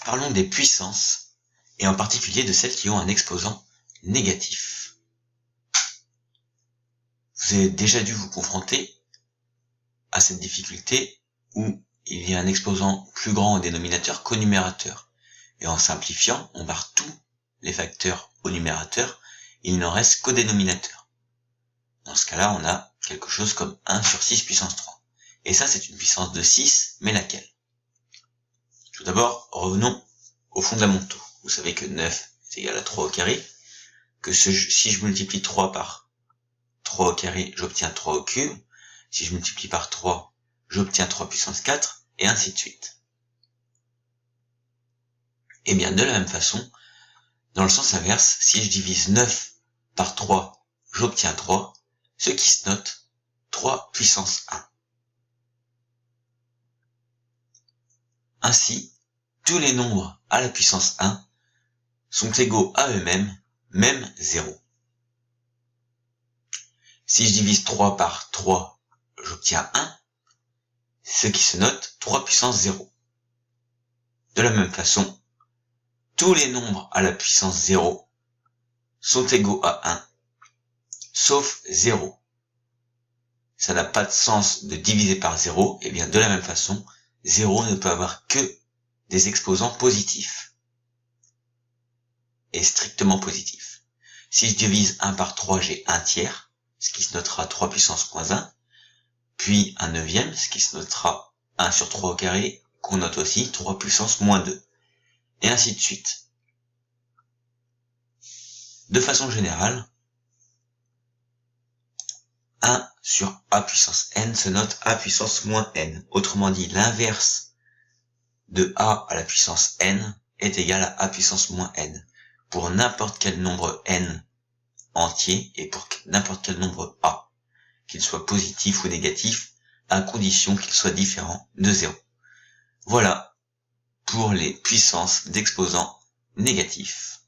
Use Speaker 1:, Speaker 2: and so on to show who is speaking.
Speaker 1: Parlons des puissances, et en particulier de celles qui ont un exposant négatif. Vous avez déjà dû vous confronter à cette difficulté où il y a un exposant plus grand au dénominateur qu'au numérateur. Et en simplifiant, on barre tous les facteurs au numérateur, il n'en reste qu'au dénominateur. Dans ce cas-là, on a quelque chose comme 1 sur 6 puissance 3. Et ça, c'est une puissance de 6, mais laquelle? Tout d'abord, revenons aux fondamentaux. Vous savez que 9 est égal à 3 au carré, que si je multiplie 3 par 3 au carré, j'obtiens 3 au cube. Si je multiplie par 3, j'obtiens 3 puissance 4, et ainsi de suite. Et bien, de la même façon, dans le sens inverse, si je divise 9 par 3, j'obtiens 3, ce qui se note 3 puissance 1. Ainsi, tous les nombres à la puissance 1 sont égaux à eux-mêmes, même 0. Si je divise 3 par 3, j'obtiens 1, ce qui se note 3 puissance 0. De la même façon, tous les nombres à la puissance 0 sont égaux à 1, sauf 0. Ça n'a pas de sens de diviser par 0, et bien de la même façon, 0 ne peut avoir que des exposants positifs, et strictement positifs. Si je divise 1 par 3, j'ai 1 tiers, ce qui se notera 3 puissance moins 1, puis 1 neuvième, ce qui se notera 1 sur 3 au carré, qu'on note aussi 3 puissance moins 2, et ainsi de suite. De façon générale, 1 sur a puissance n se note a puissance moins n. Autrement dit, l'inverse de a à la puissance n est égal à a puissance moins n. Pour n'importe quel nombre n entier et pour n'importe quel nombre a, qu'il soit positif ou négatif, à condition qu'il soit différent de 0. Voilà pour les puissances d'exposants négatifs.